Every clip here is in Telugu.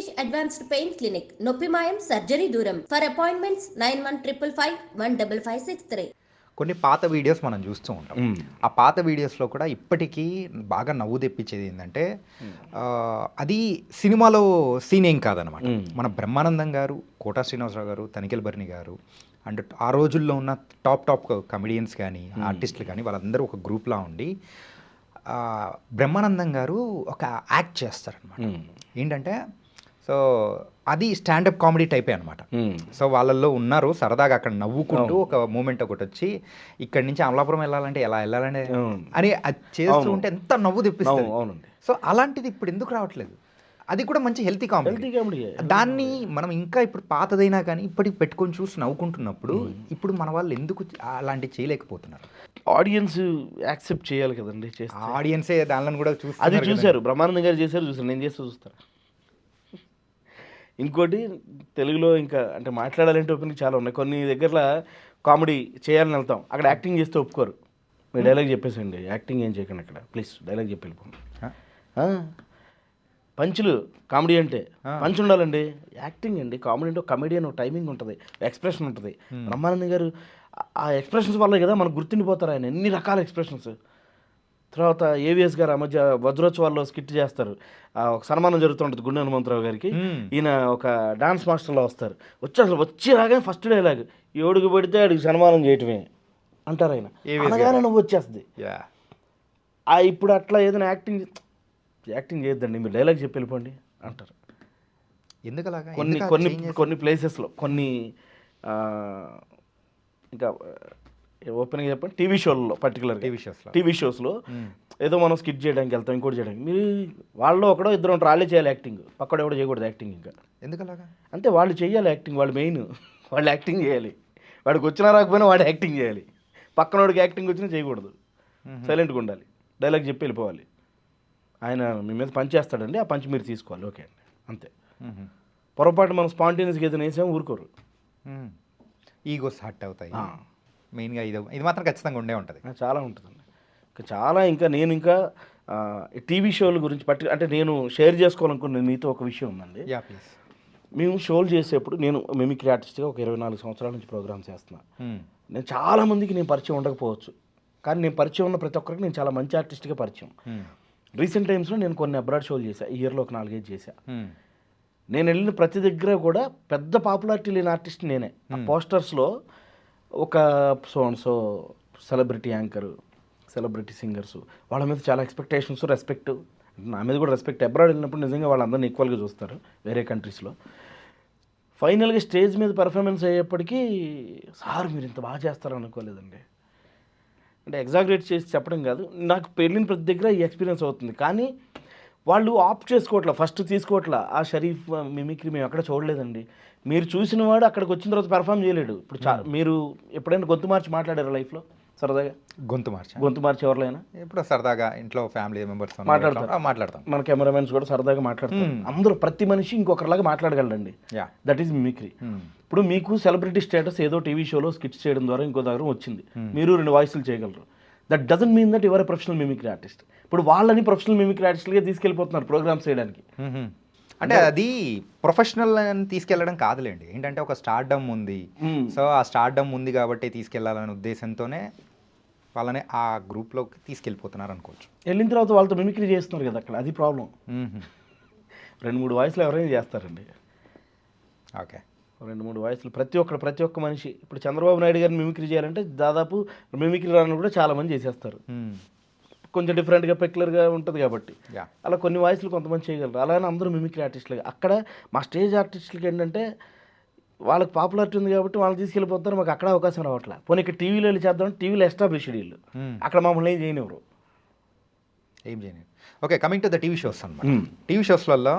Rishikesh Advanced Pain Clinic. నొప్పి మాయం సర్జరీ దూరం. For appointments 9155515563. కొన్ని పాత వీడియోస్ మనం చూస్తూ ఉంటాం. ఆ పాత వీడియోస్లో కూడా ఇప్పటికీ బాగా నవ్వు తెప్పించేది ఏంటంటే అది సినిమాలో సీన్ ఏం కాదనమాట. మన బ్రహ్మానందం గారు, కోటా శ్రీనివాసరావు గారు, తనికెల్ బర్ని గారు అండ్ ఆ రోజుల్లో ఉన్న టాప్ కమెడియన్స్ కానీ ఆర్టిస్టులు కానీ వాళ్ళందరూ ఒక గ్రూప్లా ఉండి బ్రహ్మానందం గారు ఒక యాక్ట్ చేస్తారనమాట. ఏంటంటే సో అది స్టాండప్ కామెడీ టైపే అనమాట. సో వాళ్ళల్లో ఉన్నారు సరదాగా అక్కడ నవ్వుకుంటూ ఒక మూమెంట్ ఒకటి వచ్చి ఇక్కడి నుంచి అమలాపురం వెళ్ళాలంటే ఎలా వెళ్ళాలని అని అది చేస్తూ ఉంటే ఎంత నవ్వు తెప్పిస్తుంది. సో అలాంటిది ఇప్పుడు ఎందుకు రావట్లేదు? అది కూడా మంచి హెల్తీ కామెడీ. దాన్ని మనం ఇంకా ఇప్పుడు పాతదైనా కానీ ఇప్పటికి పెట్టుకొని చూసి నవ్వుకుంటున్నప్పుడు ఇప్పుడు మన వాళ్ళు ఎందుకు అలాంటివి చేయలేకపోతున్నారు? ఆడియన్స్ యాక్సెప్ట్ చేయాలి కదండి. ఆడియన్సే దానిలో కూడా అది చూశారు, బ్రహ్మానందం గారు చేశారు, చూసారు, నేను చేస్తే చూస్తాను. ఇంకోటి తెలుగులో ఇంకా అంటే మాట్లాడాలంటే ఓపెనింగ్ చాలా ఉన్నాయి. కొన్ని దగ్గరలో కామెడీ చేయాలని వెళ్తాం, అక్కడ యాక్టింగ్ చేస్తే ఒప్పుకోరు. మీరు డైలాగ్ చెప్పేసండి, యాక్టింగ్ ఏం చేయకండి అక్కడ ప్లీజ్, డైలాగ్ చెప్పి వెళ్ళిపోండి. పంచులు కామెడీ అంటే పంచ్ ఉండాలండి. యాక్టింగ్ అండి కామెడీ అంటే కమెడియన్ టైమింగ్ ఉంటుంది, ఎక్స్ప్రెషన్ ఉంటుంది. బ్రహ్మానందం గారు ఆ ఎక్స్ప్రెషన్స్ వల్లే కదా మనకు గుర్తుండిపోతారు ఆయన, ఎన్ని రకాల ఎక్స్ప్రెషన్స్. తర్వాత ఏవిఎస్ గారు ఆ మధ్య వజ్రోత్సవాల్లో స్కిట్ చేస్తారు, ఒక సన్మానం జరుగుతుంటుంది గుండె హనుమంతరావు గారికి. ఈయన ఒక డాన్స్ మాస్టర్లో వస్తారు, వచ్చి రాగానే ఫస్ట్ డైలాగ్ ఏడుగు పెడితే అడిగి సన్మానం చేయటమే అంటారు ఆయన. అనగానే నువ్వు వచ్చేస్తుంది. ఇప్పుడు అట్లా ఏదైనా యాక్టింగ్ చేయొద్దండి, మీరు డైలాగ్ చెప్పి వెళ్ళిపోండి అంటారు. ఎందుకలాగా? కొన్ని ప్లేసెస్లో కొన్ని ఇంకా ఓపెన్గా చెప్పండి, టీవీ షోలలో పర్టికులర్ టీవీ షోస్లో ఏదో మనం స్కిట్ చేయడానికి వెళ్తాం, ఇంకోటి చేయడానికి, మీరు వాళ్ళు ఒకడో ఇద్దరు ఉంటారు, వాళ్ళే చేయాలి యాక్టింగ్, పక్కడో ఎవడో చేయకూడదు యాక్టింగ్. ఇంకా ఎందుకలాగా అంటే వాళ్ళు చేయాలి యాక్టింగ్, వాళ్ళు మెయిన్, వాళ్ళు యాక్టింగ్ చేయాలి. వాడికి వచ్చినా రాకపోయినా వాడు యాక్టింగ్ చేయాలి, పక్కనోడికి యాక్టింగ్ వచ్చినా చేయకూడదు, సైలెంట్గా ఉండాలి, డైలాగ్ చెప్పి వెళ్ళిపోవాలి. ఆయన మీ మీద పంచ్ చేస్తాడండి, ఆ పంచ్ మీరు తీసుకోవాలి, ఓకే అండి, అంతే. పొరపాటు మనం స్పాంటేనియస్గా ఏదైనా వేసాము ఊరుకోరు, ఈగోస్ హర్ట్ అవుతాయి. మెయిన్గా ఇది మాత్రం ఖచ్చితంగా ఉండే ఉంటుంది, చాలా ఉంటుందండి. ఇంకా నేను టీవీ షోల గురించి అంటే నేను షేర్ చేసుకోవాలనుకున్న మీతో ఒక విషయం ఉందండి. ప్లీజ్. మేము షోలు చేసేప్పుడు నేను మిమిక్రీ ఆర్టిస్ట్గా ఒక 24 సంవత్సరాల నుంచి ప్రోగ్రామ్స్ చేస్తున్నాను. నేను చాలామందికి నేను పరిచయం ఉండకపోవచ్చు, కానీ నేను పరిచయం ఉన్న ప్రతి ఒక్కరికి నేను చాలా మంచి ఆర్టిస్ట్గా పరిచయం. రీసెంట్ టైమ్స్లో నేను కొన్ని అబ్రాడ్ షోలు చేశాను, ఈ ఇయర్లో ఒక 4-5 చేశాను. నేను వెళ్ళిన ప్రతి దగ్గర కూడా పెద్ద పాపులారిటీ లేని ఆర్టిస్ట్ నేనే. ఆ పోస్టర్స్లో ఒక so celebrity anchor, celebrity singers, వాళ్ళ మీద చాలా ఎక్స్పెక్టేషన్స్, రెస్పెక్ట్, నా మీద కూడా రెస్పెక్ట్. అబ్రాడ్ వెళ్ళినప్పుడు నిజంగా వాళ్ళందరినీ ఈక్వల్గా చూస్తారు వేరే కంట్రీస్లో. ఫైనల్గా స్టేజ్ మీద పెర్ఫార్మెన్స్ అయ్యేప్పటికీ సార్ మీరు ఇంత బాగా చేస్తారు అనుకోలేదండి. అంటే ఎగ్జాగరేట్ చేసి చెప్పడం కాదు, నాకు పెళ్ళిన ప్రతి దగ్గర ఈ ఎక్స్పీరియన్స్ అవుతుంది. కానీ వాళ్ళు ఆప్ట్ చేసుకోవట్లా, ఫస్ట్ తీసుకోవట్లా. ఆ షరీఫ్ మిమిక్రీ మేము ఎక్కడ చూడలేదండి. మీరు చూసిన వాడు అక్కడికి వచ్చిన తర్వాత పెర్ఫామ్ చేయలేడు. ఇప్పుడు మీరు ఎప్పుడైనా గొంతు మార్చి మాట్లాడారు లైఫ్లో సరదాగా? గొంతు మార్చి ఎవరైనా ఇప్పుడు సరదాగా ఇంట్లో ఫ్యామిలీ మెంబర్స్ మాట్లాడతాం, మన కెమెరామెన్స్ కూడా సరదాగా మాట్లాడతాం. అందరూ ప్రతి మనిషి ఇంకొకరిలాగా మాట్లాడగలరండి, దట్ ఈజ్ మిమిక్రీ. ఇప్పుడు మీకు సెలబ్రిటీ స్టేటస్ ఏదో టీవీ షోలో స్కిట్స్ చేయడం ద్వారా ఇంకో దగ్గర వచ్చింది, మీరు 2 వాయిస్లు చేయగలరు. That doesn't mean that your professional mimicry artist. ఇప్పుడు వాళ్ళని ప్రొఫెషనల్ మిమిక్రీ ఆర్టిస్ట్గా తీసుకెళ్ళిపోతున్నారు ప్రోగ్రామ్స్ చేయడానికి. అంటే అది ప్రొఫెషనల్ అని తీసుకెళ్ళడం కాదులేండి, ఏంటంటే ఒక స్టార్డమ్ ఉంది, సో ఆ స్టార్డమ్ ఉంది కాబట్టి తీసుకెళ్లాలనే ఉద్దేశంతోనే వాళ్ళని ఆ గ్రూప్లోకి తీసుకెళ్ళిపోతున్నారు అనుకోవచ్చు. వెళ్ళిన తర్వాత వాళ్ళతో మిమిక్రీ చేస్తున్నారు కదా అక్కడ, అది ప్రాబ్లం. 2-3 వాయిస్లు ఎవరైనా చేస్తారండి. ఓకే, 2-3 వాయిస్లు ప్రతి ఒక్క మనిషి. ఇప్పుడు చంద్రబాబు నాయుడు గారిని మిమిక్రీ చేయాలంటే దాదాపు మిమిక్రీ రాను కూడా చాలామంది చేసేస్తారు, కొంచెం డిఫరెంట్గా పెక్యులర్గా ఉంటుంది కాబట్టి. అలా కొన్ని వాయిస్లు కొంతమంది చేయగలరు, అలానే అందరూ మిమిక్రీ ఆర్టిస్టులుగా. అక్కడ మా స్టేజ్ ఆర్టిస్టులకి ఏంటంటే వాళ్ళకి పాపులారిటీ ఉంది కాబట్టి వాళ్ళని తీసుకెళ్ళిపోతారు, మాకు అక్కడ అవకాశం రావట్లే. పోనీ ఇక్కడ టీవీలో వెళ్ళి చేద్దామంటే టీవీలో ఎస్టాబ్లిష్డ్ వీళ్ళు, అక్కడ మమ్మల్ని ఏం చేయనివ్వరు. Okay, coming to the TV shows అన్నమాట. టీవీ షోస్లలో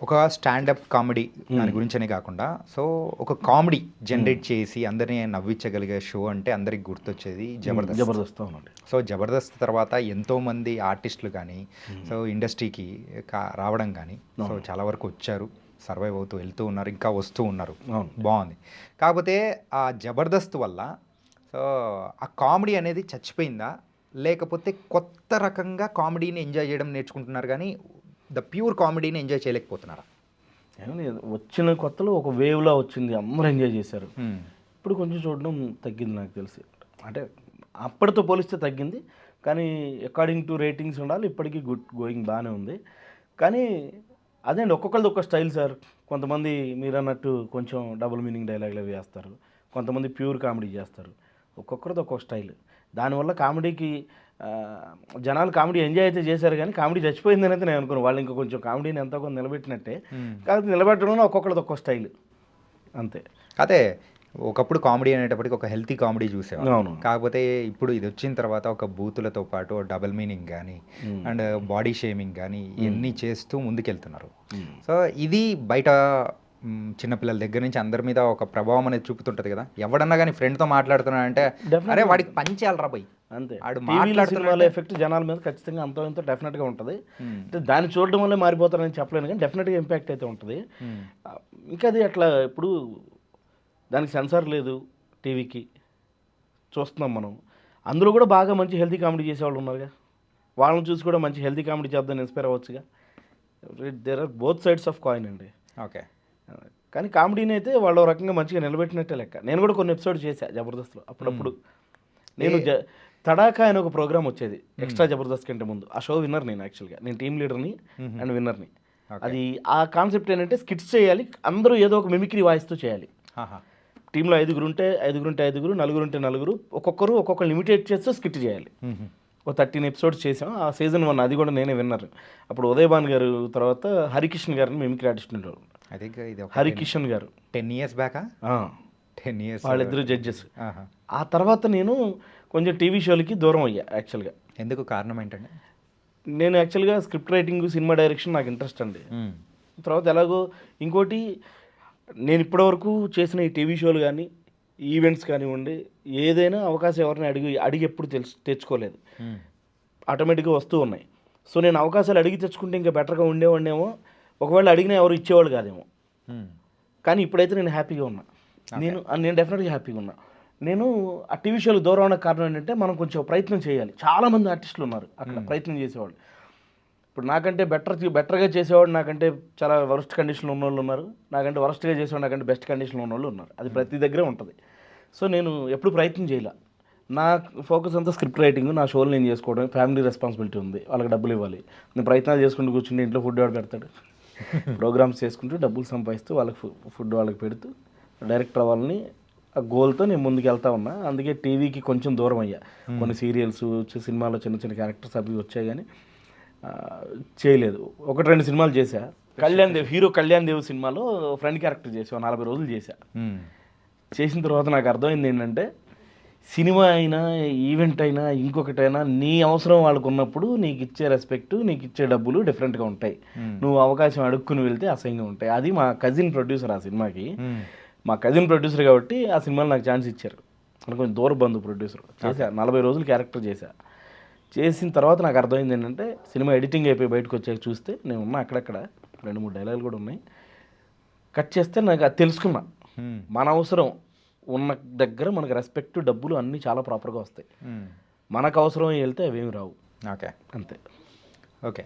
ఒక స్టాండప్ కామెడీ దాని గురించనే కాకుండా సో ఒక కామెడీ జనరేట్ చేసి అందరినీ నవ్వించగలిగే షో అంటే అందరికి గుర్తొచ్చేది జబర్దస్త్. సో జబర్దస్త్ తర్వాత ఎంతోమంది ఆర్టిస్టులు కానీ సో ఇండస్ట్రీకి రావడం కానీ సో చాలా వరకు వచ్చారు, సర్వైవ్ అవుతూ వెళ్తూ ఉన్నారు, ఇంకా వస్తూ ఉన్నారు, బాగుంది. కాకపోతే ఆ జబర్దస్త్ వల్ల సో ఆ కామెడీ అనేది చచ్చిపోయిందా, లేకపోతే కొత్త రకంగా కామెడీని ఎంజాయ్ చేయడం నేర్చుకుంటున్నారు కానీ ద ప్యూర్ కామెడీని ఎంజాయ్ చేయలేకపోతున్నారా? ఏమని వచ్చిన కొత్తలో ఒక వేవ్లా వచ్చింది, అందరూ ఎంజాయ్ చేశారు. ఇప్పుడు కొంచెం చూడడం తగ్గింది నాకు తెలిసి. అంటే అప్పటితో పోలిస్తే తగ్గింది, కానీ అకార్డింగ్ టు రేటింగ్స్ ఉండాలి. ఇప్పటికీ గుడ్ గోయింగ్ బాగానే ఉంది. కానీ అదే అండి, ఒక్కొక్కరిది ఒక్క స్టైల్ సార్. కొంతమంది మీరు అన్నట్టు కొంచెం డబుల్ మీనింగ్ డైలాగులు అవి వేస్తారు, కొంతమంది ప్యూర్ కామెడీ చేస్తారు. ఒక్కొక్కరిది ఒక్కొక్క స్టైల్. దానివల్ల కామెడీకి జనాలు కామెడీ ఎంజాయ్ అయితే చేశారు, కానీ కామెడీ చచ్చిపోయిందని అయితే నేను అనుకున్నాను. వాళ్ళు ఇంకా కొంచెం కామెడీని ఎంతో కొంత నిలబెట్టినట్టే, కాకపోతే నిలబెట్టడంలో ఒక్కొక్కరిది ఒక్కొక్క స్టైల్ అంతే. అదే ఒకప్పుడు కామెడీ అనేటప్పటికి ఒక హెల్తీ కామెడీ చూసేవాళ్ళం. అవును. కాకపోతే ఇప్పుడు ఇది వచ్చిన తర్వాత ఒక బూతులతో పాటు డబుల్ మీనింగ్ కానీ అండ్ బాడీ షేమింగ్ కానీ ఇవన్నీ చేస్తూ ముందుకెళ్తున్నారు. సో ఇది బయట చిన్నపిల్లల దగ్గర నుంచి అందరి మీద ఒక ప్రభావం అనేది చూపుతుంటది కదా. ఎవడన్నా కానీ ఫ్రెండ్తో మాట్లాడుతున్నాడంటే అరే వాడికి పంచేయాలరా పోయి అంతే. ఆడు మాట్లాడుతున్న ఎఫెక్ట్ జనాల మీద ఖచ్చితంగా అంత ఇంత డెఫినెట్గా ఉంటుంది. అంటే దాన్ని చూడడం వల్లే మారిపోతారని చెప్పలేను, కానీ డెఫినెట్గా ఇంపాక్ట్ అయితే ఉంటుంది. ఇంకా అది అట్లా ఇప్పుడు దానికి సెన్సార్ లేదు టీవీకి, చూస్తున్నాం మనం. అందులో కూడా బాగా మంచి హెల్తీ కామెడీ చేసేవాళ్ళు ఉన్నారుగా, వాళ్ళని చూసి కూడా మంచి హెల్తీ కామెడీ చేద్దాం ఇన్స్పైర్ అవ్వచ్చుగా. There are both sides of coin అండి. ఓకే. కానీ కామెడీని అయితే వాళ్ళు రకంగా మంచిగా నిలబెట్టినట్టే లెక్క. నేను కూడా కొన్ని ఎపిసోడ్ చేశా జబర్దస్త్లో అప్పుడప్పుడు. నేను తడాకా అనే ఒక ప్రోగ్రామ్ వచ్చేది ఎక్స్ట్రా జబర్దస్త్ కంటే ముందు. ఆ షో విన్నర్ నేను, యాక్చువల్గా నేను టీమ్ లీడర్ని అండ్ విన్నర్ని. అది ఆ కాన్సెప్ట్ ఏంటంటే స్కిట్స్ చేయాలి, అందరూ ఏదో ఒక మిమిక్రీ వాయిస్తూ చేయాలి. టీంలో 5 ఉంటే 5, 4 ఉంటే 4, ఒక్కొక్కరు ఒక్కొక్కరు ఇమిటేట్ చేస్తూ స్కిట్ చేయాలి. ఒక 13 ఎపిసోడ్స్ చేసాం. ఆ సీజన్ 1 అది కూడా నేనే విన్నర్. అప్పుడు ఉదయభాన్ గారు తర్వాత హరికిషన్ గారిని మిమిక్రీ ఆర్టిస్ట్ ఉండేవారు. హరికిషన్ గారు 10 years బ్యాకా? 10 years వాళ్ళిద్దరు జడ్జెస్. ఆ తర్వాత నేను కొంచెం టీవీ షోలకి దూరం అయ్యా యాక్చువల్గా. ఎందుకు, కారణం ఏంటంటే నేను యాక్చువల్గా స్క్రిప్ట్ రైటింగ్, సినిమా డైరెక్షన్ నాకు ఇంట్రెస్ట్ అండి. తర్వాత ఎలాగో ఇంకోటి, నేను ఇప్పటివరకు చేసిన ఈ టీవీ షోలు కానీ ఈవెంట్స్ కానివ్వండి, ఏదైనా అవకాశం ఎవరిని అడిగి ఎప్పుడు తెచ్చుకోలేదు, ఆటోమేటిక్గా వస్తూ ఉన్నాయి. సో నేను అవకాశాలు అడిగి తెచ్చుకుంటే ఇంకా బెటర్గా ఉండేవాడినేమో, ఒకవేళ అడిగినా ఎవరు ఇచ్చేవాళ్ళు కాదేమో. కానీ ఇప్పుడైతే నేను హ్యాపీగా ఉన్నా. నేను డెఫినెట్గా హ్యాపీగా ఉన్నా. నేను ఆ టీవీ షోలు దూరం అవడానికి కారణం ఏంటంటే మనం కొంచెం ప్రయత్నం చేయాలి. చాలామంది ఆర్టిస్టులు ఉన్నారు అక్కడ ప్రయత్నం చేసేవాళ్ళు. ఇప్పుడు నాకంటే బెటర్గా చేసేవాడు, నాకంటే చాలా వరస్ట్ కండిషన్లో ఉన్నవాళ్ళు ఉన్నారు, నాకంటే వరస్ట్గా చేసేవాడు, నాకంటే బెస్ట్ కండిషన్లో ఉన్నవాళ్ళు ఉన్నారు. అది ప్రతి దగ్గరే ఉంటుంది. సో నేను ఎప్పుడు ప్రయత్నం చేయాల. నా ఫోకస్ అంతా స్క్రిప్ట్ రైటింగ్, నా షోలు నేను చేసుకోవడం. ఫ్యామిలీ రెస్పాన్సిబిలిటీ ఉంది, వాళ్ళకి డబ్బులు ఇవ్వాలి. నేను ప్రయత్నాలు చేసుకుంటూ కూర్చుంటే ఇంట్లో ఫుడ్ వాడు పెడతాడు. ప్రోగ్రామ్స్ చేసుకుంటూ డబ్బులు సంపాదిస్తూ వాళ్ళకి ఫుడ్ వాళ్ళకి పెడుతూ డైరెక్టర్ అవ్వాలని ఆ గోల్తో నేను ముందుకు వెళ్తా ఉన్నా. అందుకే టీవీకి కొంచెం దూరం అయ్యా. కొన్ని సీరియల్స్, సినిమాలో చిన్న చిన్న క్యారెక్టర్స్ అవి వచ్చాయి, కానీ చేయలేదు. 1-2 సినిమాలు చేశా. హీరో కళ్యాణ్ దేవ్ సినిమాలో ఫ్రెండ్ క్యారెక్టర్ చేసా, 40 రోజులు చేశా. చేసిన తర్వాత నాకు అర్థమైంది ఏంటంటే, సినిమా అయినా ఈవెంట్ అయినా ఇంకొకటైనా నీ అవసరం వాళ్ళకు ఉన్నప్పుడు నీకు ఇచ్చే రెస్పెక్ట్, నీకు ఇచ్చే డబ్బులు డిఫరెంట్గా ఉంటాయి. నువ్వు అవకాశం అడుక్కుని వెళ్తే అసహ్యంగా ఉంటాయి. అది మా కజిన్ ప్రొడ్యూసర్ ఆ సినిమాకి. మా కజిన్ ప్రొడ్యూసర్ కాబట్టి ఆ సినిమాలో నాకు ఛాన్స్ ఇచ్చారు. కొంచెం దూర బంధు ప్రొడ్యూసర్. చేశా 40 రోజులు క్యారెక్టర్ చేశా. చేసిన తర్వాత నాకు అర్థమైంది ఏంటంటే, సినిమా ఎడిటింగ్ అయిపోయి బయటకు వచ్చాక చూస్తే నేను ఉన్నా అక్కడక్కడ 2-3 డైలాగులు కూడా ఉన్నాయి. కట్ చేస్తే నాకు అది తెలుసుకున్నా, మన అవసరం ఉన్న దగ్గర మనకు రెస్పెక్ట్, డబ్బులు అన్నీ చాలా ప్రాపర్గా వస్తాయి. మనకు అవసరం వెళ్తే అవేమి రావు. ఓకే, అంతే. ఓకే.